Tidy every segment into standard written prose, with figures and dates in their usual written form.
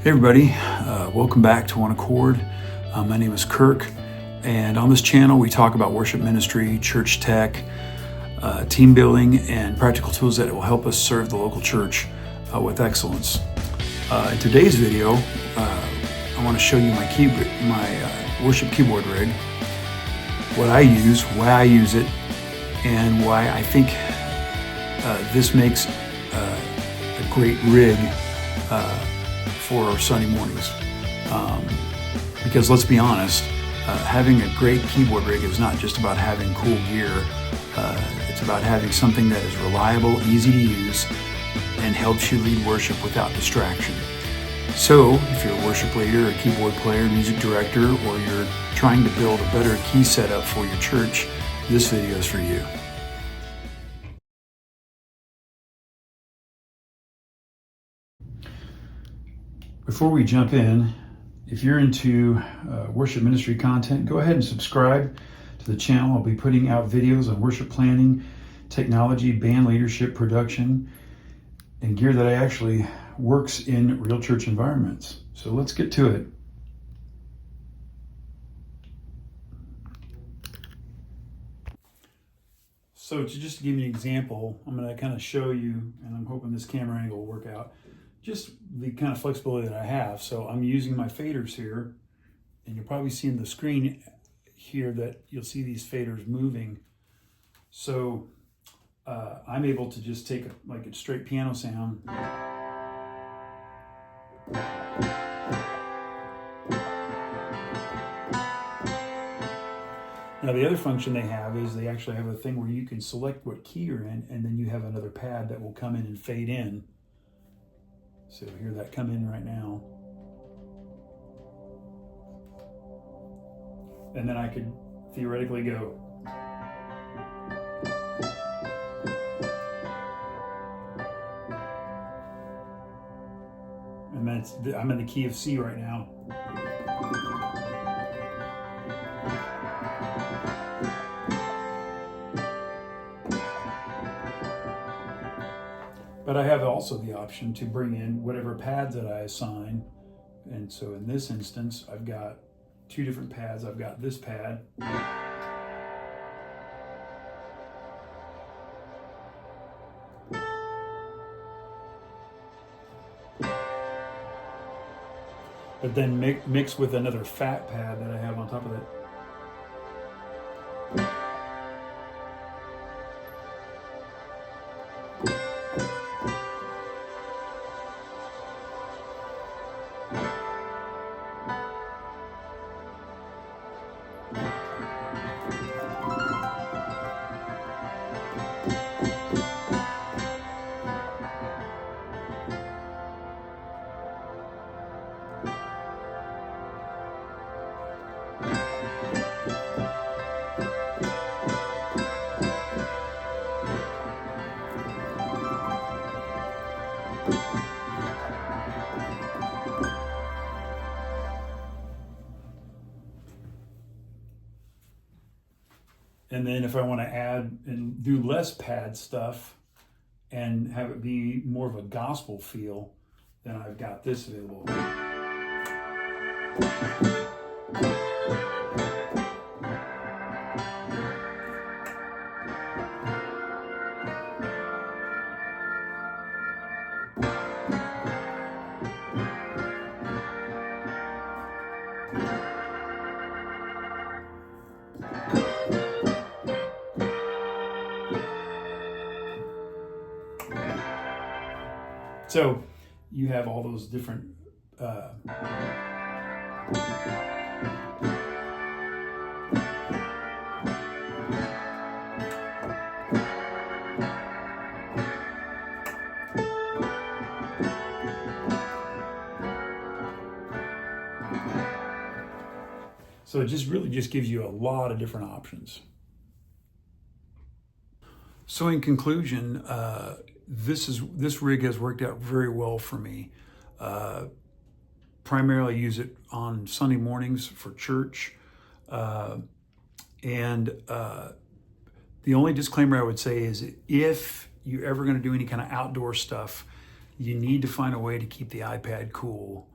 Hey everybody, welcome back to One Accord. My name is Kirk, and on this channel we talk about worship ministry, church tech, team building, and practical tools that will help us serve the local church with excellence. In today's video, I want to show you my worship keyboard rig, what I use, why I use it, and why I think this makes a great rig for Sunday mornings. Because let's be honest, having a great keyboard rig is not just about having cool gear. It's about having something that is reliable, easy to use, and helps you lead worship without distraction. So if you're a worship leader, a keyboard player, music director, or you're trying to build a better key setup for your church, this video is for you. Before we jump in, if you're into worship ministry content, go ahead and subscribe to the channel. I'll be putting out videos on worship planning, technology, band leadership, production, and gear that actually works in real church environments. So let's get to it. So to just give you an example, I'm going to kind of show you, and I'm hoping this camera angle will work out, just the kind of flexibility that I have. So I'm using my faders here, and you'll probably see in the screen here that you'll see these faders moving. So I'm able to just take a straight piano sound. Now the other function they have is they actually have a thing where you can select what key you're in, and then you have another pad that will come in and fade in. So hear that come in right now. And then I could theoretically go. And I'm in the key of C right now. But I have also the option to bring in whatever pads that I assign. And so in this instance, I've got two different pads. I've got this pad. But then mix with another fat pad that I have on top of it. And then if I want to add and do less pad stuff and have it be more of a gospel feel, then I've got this available. So you have all those different so it just really just gives you a lot of different options. So in conclusion, this rig has worked out very well for me. Primarily use it on Sunday mornings for church. And the only disclaimer I would say is if you're ever going to do any kind of outdoor stuff, you need to find a way to keep the iPad cool.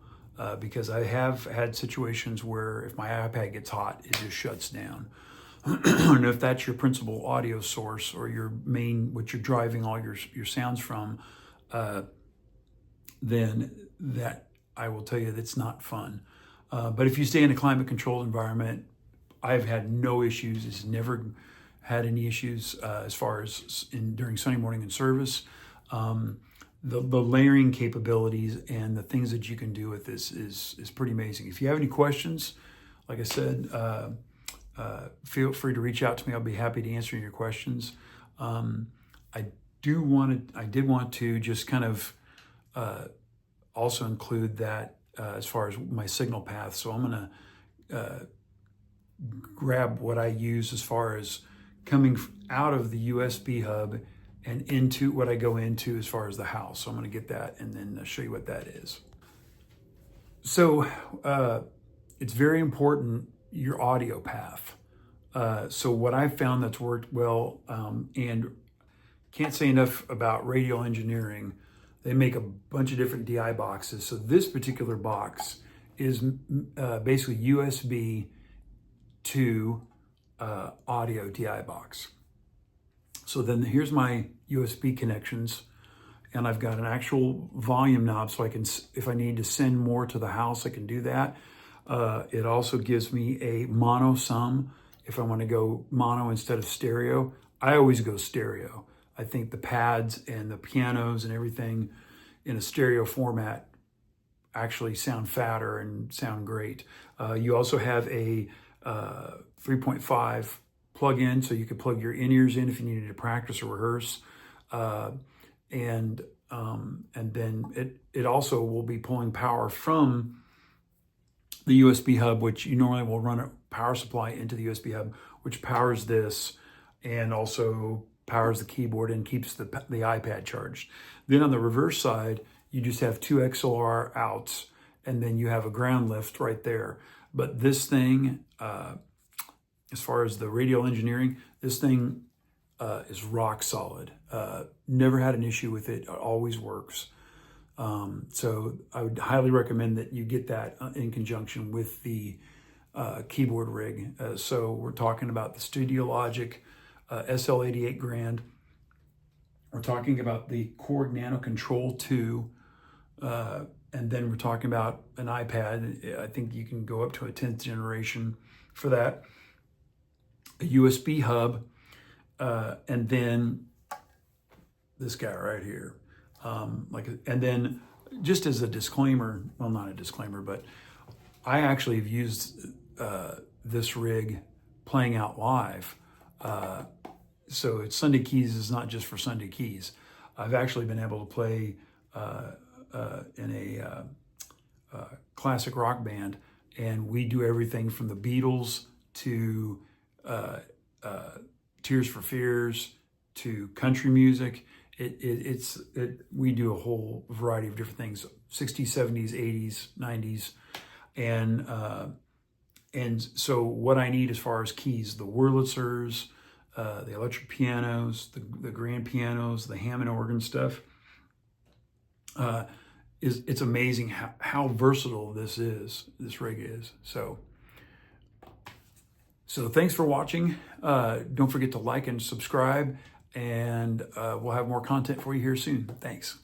because I have had situations where if my iPad gets hot, it just shuts down. And if that's your principal audio source or your main, what you're driving all your sounds from, then that, I will tell you, that's not fun. But if you stay in a climate controlled environment, I've had no issues. It's never had any issues as far as during Sunday morning in service. The layering capabilities and the things that you can do with this is pretty amazing. If you have any questions, like I said, feel free to reach out to me. I'll be happy to answer your questions. I did want to just kind of also include that as far as my signal path. So I'm going to grab what I use as far as coming out of the USB hub and into what I go into as far as the house. So I'm going to get that and then show you what that is. So it's very important, your audio path. So what I've found that's worked well, and can't say enough about Radial Engineering. They make a bunch of different DI boxes. So this particular box is basically USB to audio DI box. So then here's my USB connections, and I've got an actual volume knob, so I can, if I need to send more to the house, I can do that. It also gives me a mono sum if I want to go mono instead of stereo. I always go stereo. I think the pads and the pianos and everything in a stereo format actually sound fatter and sound great. You also have a 3.5 plug-in, so you could plug your in-ears in if you needed to practice or rehearse. And then it also will be pulling power from the USB hub, which you normally will run a power supply into the USB hub, which powers this and also powers the keyboard and keeps the iPad charged. Then on the reverse side, you just have two XLR outs, and then you have a ground lift right there. But this thing, as far as the Radial Engineering, this thing is rock solid. Never had an issue with it. It always works. So I would highly recommend that you get that in conjunction with the keyboard rig. So we're talking about the Studio Logic SL88 Grand. We're talking about the Korg Nano Control 2. And then we're talking about an iPad. I think you can go up to a 10th generation for that. A USB hub. And then this guy right here. And then just as a disclaimer, well, not a disclaimer, but I actually have used this rig playing out live. So it's Sunday Keys is not just for Sunday Keys. I've actually been able to play in a classic rock band, and we do everything from the Beatles to Tears for Fears to country music. We do a whole variety of different things, 60s, 70s, 80s, 90s. And so what I need as far as keys, the Wurlitzers, the electric pianos, the grand pianos, the Hammond organ stuff, it's amazing how versatile this rig is. So thanks for watching. Don't forget to like and subscribe, and we'll have more content for you here soon. Thanks.